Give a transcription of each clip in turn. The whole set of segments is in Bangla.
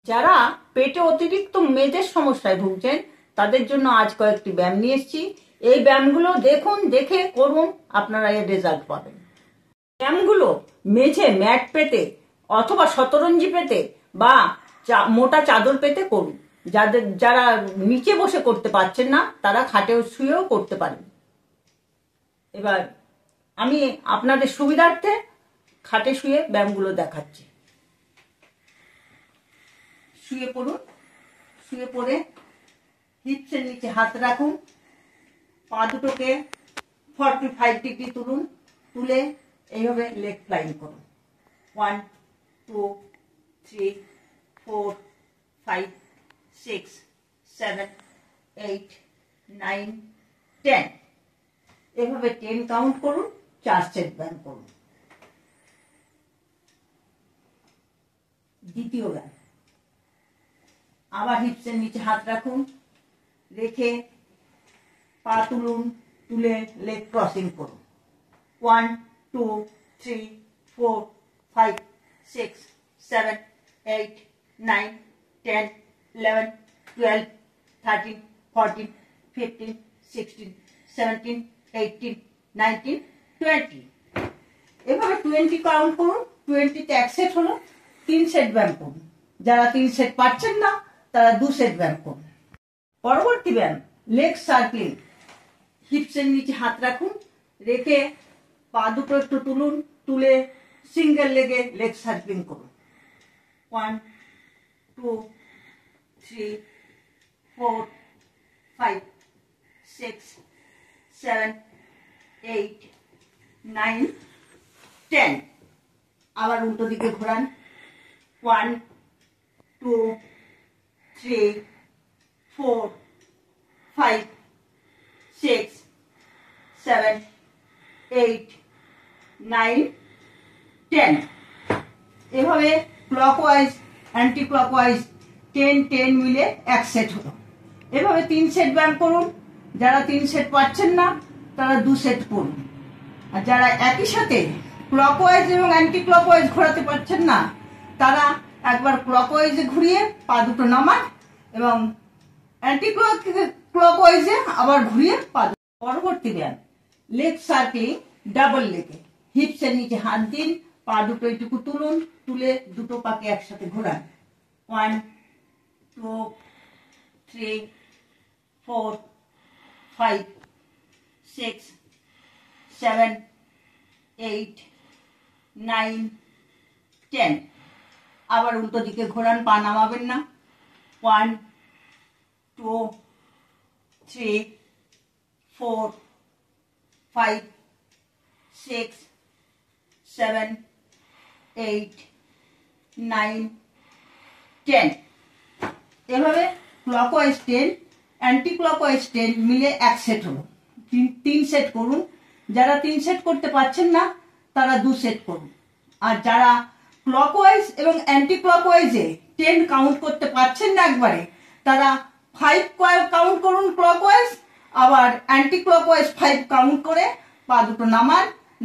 যারা পেটে অতিরিক্ত মেদের সমস্যায় ভুগছেন তাদের জন্য আজ কয়েকটি ব্যায়াম নিয়ে এসেছি। এই ব্যায়ামগুলো দেখুন, দেখে করুন, আপনারা এর রেজাল্ট পাবেন। ব্যায়ামগুলো মেঝে ম্যাট পেতে অথবা শতরঞ্জি পেতে বা মোটা চাদর পেতে করুন। যারা নিচে বসে করতে পারছেন না তারা খাটে শুয়েও করতে পারেন। এবার আমি আপনাদের সুবিধার্থে খাটে শুয়ে ব্যায়ামগুলো দেখাচ্ছি। শুয়ে পড়ুন, শুয়ে পড়ে হিপসের নিচে হাত রাখুন, পা দুটোকে 45 ডিগ্রি তুলুন, তুলে এইভাবে লেগ ফ্লাইং করুন। 1 2 3 4 5 6 7 8 9 10 এভাবে 10 কাউন্ট করুন, 4 সেট ব্যায়াম করুন। দ্বিতীয় ব্যায়াম, আবার হিপসের নিচে হাত রাখুন, রেখে পা তুলুন, তুলে লেগ ক্রসিং করুন। 1 2 3 4 5 6 7 8 9 10 11 12 13 14 15 16 17 18 19 20 এভাবে 20 কাউন্ট করুন। 20তে 1 সেট হলো, 3 সেট ব্যায়াম করুন। যারা 3 সেট পাচ্ছেন না তারা 2 সেট ব্যায়াম করুন। পরবর্তী ব্যায়াম লেগ সার্কেলিং। হিপসের নিচে হাত রাখুন, রেখে পা দুটো একটু তুলুন, তুলে সিঙ্গেল লেগে লেগ সার্কেলিং করুন। 1 2 3 4 5 6 7 8 9 10 আবার উল্টো দিকে ঘোরান। 1 2 3 4 5 6 7 8 9 10 এভাবে ক্লকওয়াইজ অ্যান্টি ক্লকওয়াইজ 10 10 মিলে 1 সেট হলো। এভাবে 3 সেট ব্যায়াম করুন। যারা 3 সেট পাচ্ছেন না তারা 2 সেট করুন। আর যারা একই সাথে ক্লকওয়াইজ এবং অ্যান্টি ক্লকওয়াইজ ঘোরাতে পারছেন না তারা একবার ক্লকওয়াইজে ঘুরিয়ে পা দুটো নামান এবং অ্যান্টি ক্লকওয়াইজে আবার ঘুরিয়ে পা। পরবর্তী ব্যায়াম লেগ সার্কেলিং ডাবল লেগে। হিপসের নিচে হাত দিন, পা দুটো এইটুকু তুলুন, তুলে দুটো পাকে একসাথে ঘোরান। 1 2 3 4 5 6 7 8 9 10 আবার উল্টো দিকে ঘোরান, পা নামাবেন না। 1 2 3 4 5 6 7 8 9 10 এভাবে ক্লকওয়াইজ 10 অ্যান্টি ক্লকওয়াইজ 10 মিলে 1 সেট হলো। 3 সেট করুন। যারা 3 সেট করতে পারছেন না তারা 2 সেট করুন। আর যারা ক্লকওয়াইজ এবং অ্যান্টি ক্লকওয়াইজে 10 কাউন্ট করতে পারছেন না একবারে, তারা 5 কাউন্ট করুন ক্লকওয়াইজ, আবার অ্যান্টি ক্লকওয়াইজ 5 কাউন্ট করে পা দুটো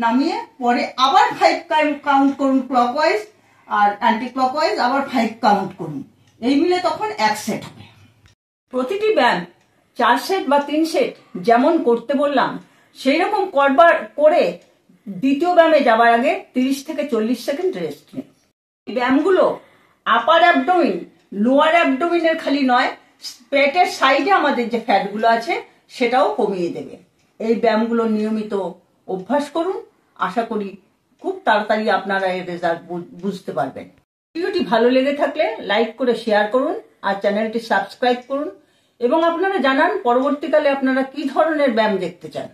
নামিয়ে পরে আবার 5 কাউন্ট করুন ক্লকওয়াইজ, আর অ্যান্টি ক্লকওয়াইজ আবার 5 কাউন্ট করুন। এই মিলে তখন 1 সেট হবে। প্রতিটি ব্যায়াম 4 সেট বা 3 সেট যেমন করতে বললাম সেই রকম করে দ্বিতীয় ব্যায়ামে যাবার আগে 30 থেকে 40 সেকেন্ড রেস্ট নিন। ব্যায়ামগুলো আপার অ্যাবডোমিন লোয়ার অ্যাবডোমিনের খালি নয়, পেটের সাইডে আমাদের যে ফ্যাটগুলো আছে সেটাও কমিয়ে দেবে। এই ব্যায়ামগুলো নিয়মিত অভ্যাস করুন। আশা করি খুব তাড়াতাড়ি আপনারা এর রেজাল্ট বুঝতে পারবেন। ভিডিওটি ভালো লেগে থাকলে লাইক করে শেয়ার করুন আর চ্যানেলটি সাবস্ক্রাইব করুন এবং আপনারা জানান পরবর্তীকালে আপনারা কি ধরনের ব্যায়াম দেখতে চান।